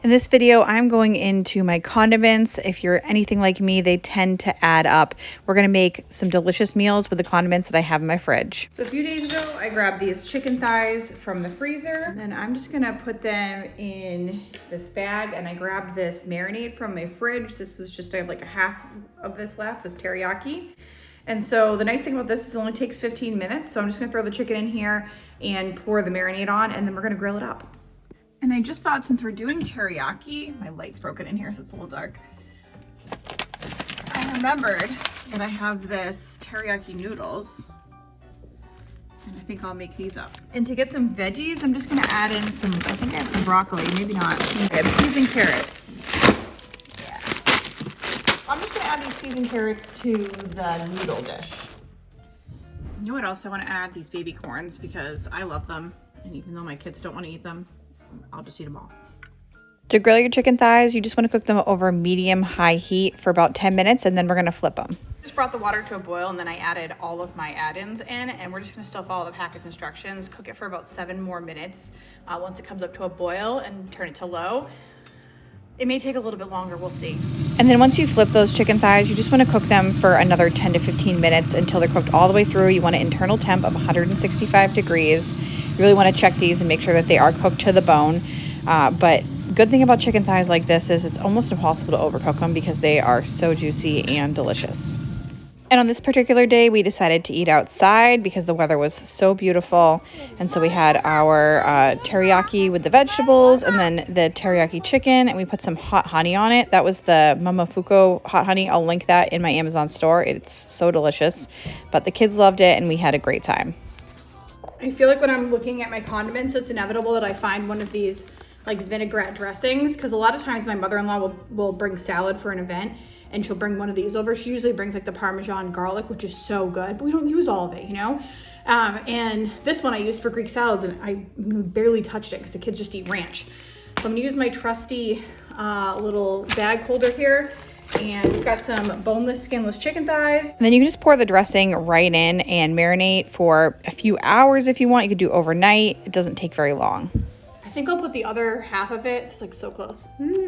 In this video, I'm going into my condiments. If you're anything like me, they tend to add up. We're gonna make some delicious meals with the condiments that I have in my fridge. So a few days ago, I grabbed these chicken thighs from the freezer, and then I'm just gonna put them in this bag, and I grabbed this marinade from my fridge. This was just, I have like a half of this left, this teriyaki. And so the nice thing about this is it only takes 15 minutes. So I'm just gonna throw the chicken in here and pour the marinade on, and then we're gonna grill it up. And I just thought, since we're doing teriyaki, my light's broken in here, so it's a little dark. I remembered that I have this teriyaki noodles, and I think I'll make these up. And to get some veggies, I'm just gonna add in some, I think I have some broccoli, maybe not. Okay, peas and carrots. Yeah. I'm just gonna add these peas and carrots to the noodle dish. You know what else I wanna add? These baby corns, because I love them. And even though my kids don't wanna eat them, I'll just eat them all. To grill your chicken thighs, you just want to cook them over medium-high heat for about 10 minutes, and then we're going to flip them. Just brought the water to a boil, and then I added all of my add-ins in, and we're just going to still follow the package instructions. Cook it for about 7 more minutes. Once it comes up to a boil, and turn it to low. It may take a little bit longer, we'll see. And then once you flip those chicken thighs, you just want to cook them for another 10 to 15 minutes until they're cooked all the way through. You want an internal temp of 165 degrees. You really want to check these and make sure that they are cooked to the bone. But good thing about chicken thighs like this is it's almost impossible to overcook them because they are so juicy and delicious. And on this particular day, we decided to eat outside because the weather was so beautiful. And so we had our teriyaki with the vegetables and then the teriyaki chicken, and we put some hot honey on it. That was the Momofuku hot honey. I'll link that in my Amazon store. It's so delicious. But the kids loved it, and we had a great time. I feel like when I'm looking at my condiments, it's inevitable that I find one of these like vinaigrette dressings, because a lot of times my mother-in-law will bring salad for an event, and she'll bring one of these over. She usually brings like the Parmesan garlic, which is so good, but we don't use all of it, you know? And this one I used for Greek salads, and I barely touched it because the kids just eat ranch. So I'm gonna use my trusty little bag holder here. And we've got some boneless, skinless chicken thighs. And then you can just pour the dressing right in and marinate for a few hours if you want. You could do overnight. It doesn't take very long. I think I'll put the other half of it, it's like so close.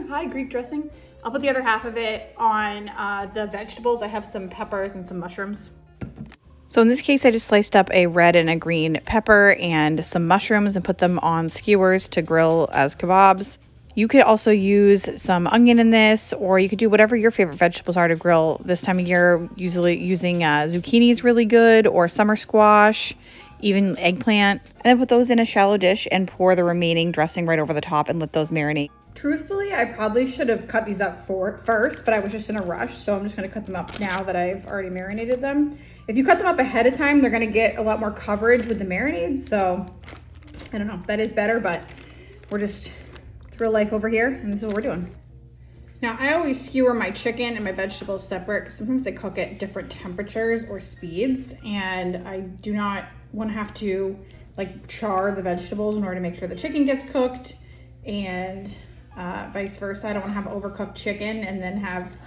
Hi, Greek dressing. I'll put the other half of it on the vegetables. I have some peppers and some mushrooms. So in this case, I just sliced up a red and a green pepper and some mushrooms and put them on skewers to grill as kebabs. You could also use some onion in this, or you could do whatever your favorite vegetables are to grill this time of year. Usually using zucchini is really good, or summer squash, even eggplant. And then put those in a shallow dish and pour the remaining dressing right over the top and let those marinate. Truthfully, I probably should have cut these up first, but I was just in a rush, so I'm just going to cut them up now that I've already marinated them. If you cut them up ahead of time, they're going to get a lot more coverage with the marinade, so I don't know, that is better, but we're just... it's real life over here, and this is what we're doing. Now, I always skewer my chicken and my vegetables separate because sometimes they cook at different temperatures or speeds, and I do not want to have to like char the vegetables in order to make sure the chicken gets cooked, and vice versa. I don't want to have overcooked chicken and then have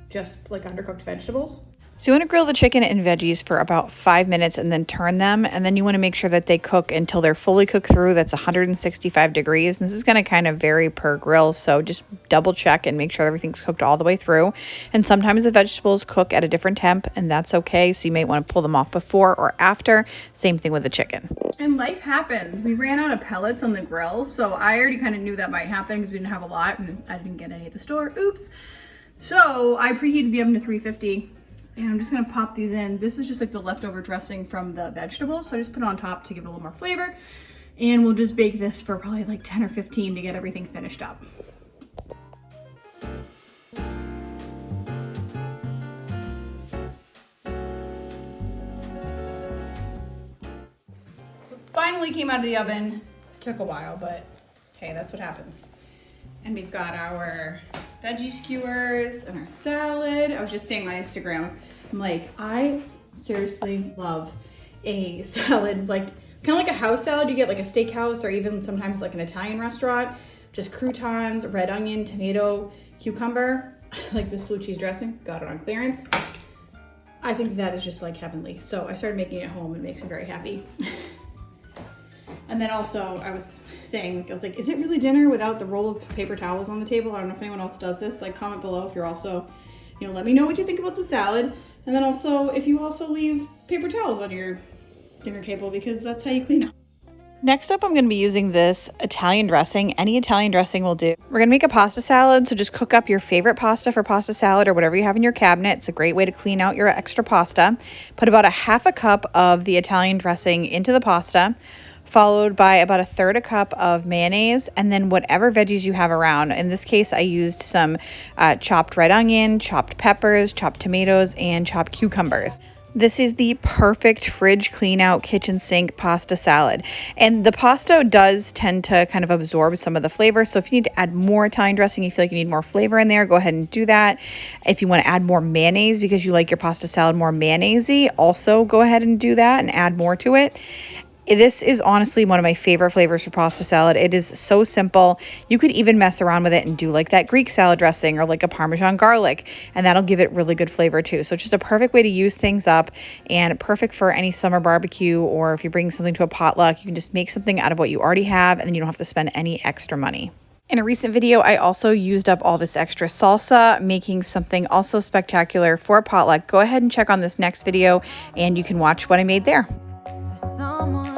just like undercooked vegetables. So you want to grill the chicken and veggies for about 5 minutes and then turn them. And then you want to make sure that they cook until they're fully cooked through. That's 165 degrees. And this is going to kind of vary per grill. So just double check and make sure everything's cooked all the way through. And sometimes the vegetables cook at a different temp, and that's okay. So you may want to pull them off before or after. Same thing with the chicken. And life happens. We ran out of pellets on the grill. So I already kind of knew that might happen because we didn't have a lot and I didn't get any at the store. Oops. So I preheated the oven to 350. And I'm just gonna pop these in. This is just like the leftover dressing from the vegetables. So I just put it on top to give it a little more flavor. And we'll just bake this for probably like 10 or 15 to get everything finished up. Finally came out of the oven. Took a while, but hey, that's what happens. And we've got our veggie skewers and our salad. I was just saying on Instagram, I'm like, I seriously love a salad, like kind of like a house salad. You get like a steakhouse or even sometimes like an Italian restaurant, just croutons, red onion, tomato, cucumber, like this blue cheese dressing, got it on clearance. I think that is just like heavenly. So I started making it at home and it makes me very happy. And then also I was saying, like, I was like, is it really dinner without the roll of paper towels on the table? I don't know if anyone else does this. Like, comment below if you're also, you know, let me know what you think about the salad. And then also, if you also leave paper towels on your dinner table, because that's how you clean up. Next up, I'm going to be using this Italian dressing. Any Italian dressing will do. We're going to make a pasta salad, so just cook up your favorite pasta for pasta salad or whatever you have in your cabinet. It's a great way to clean out your extra pasta. Put about a half a cup of the Italian dressing into the pasta, followed by about a third a cup of mayonnaise, and then whatever veggies you have around. In this case, I used some chopped red onion, chopped peppers, chopped tomatoes, and chopped cucumbers. This is the perfect fridge clean out kitchen sink pasta salad. And the pasta does tend to kind of absorb some of the flavor. So if you need to add more Italian dressing, you feel like you need more flavor in there, go ahead and do that. If you want to add more mayonnaise because you like your pasta salad more mayonnaisey, also go ahead and do that and add more to it. This is honestly one of my favorite flavors for pasta salad. It is so simple. You could even mess around with it and do like that Greek salad dressing or like a Parmesan garlic, and that'll give it really good flavor too. So it's just a perfect way to use things up and perfect for any summer barbecue, or if you're bringing something to a potluck, you can just make something out of what you already have and then you don't have to spend any extra money. In a recent video, I also used up all this extra salsa, making something also spectacular for a potluck. Go ahead and check on this next video and you can watch what I made there. Someone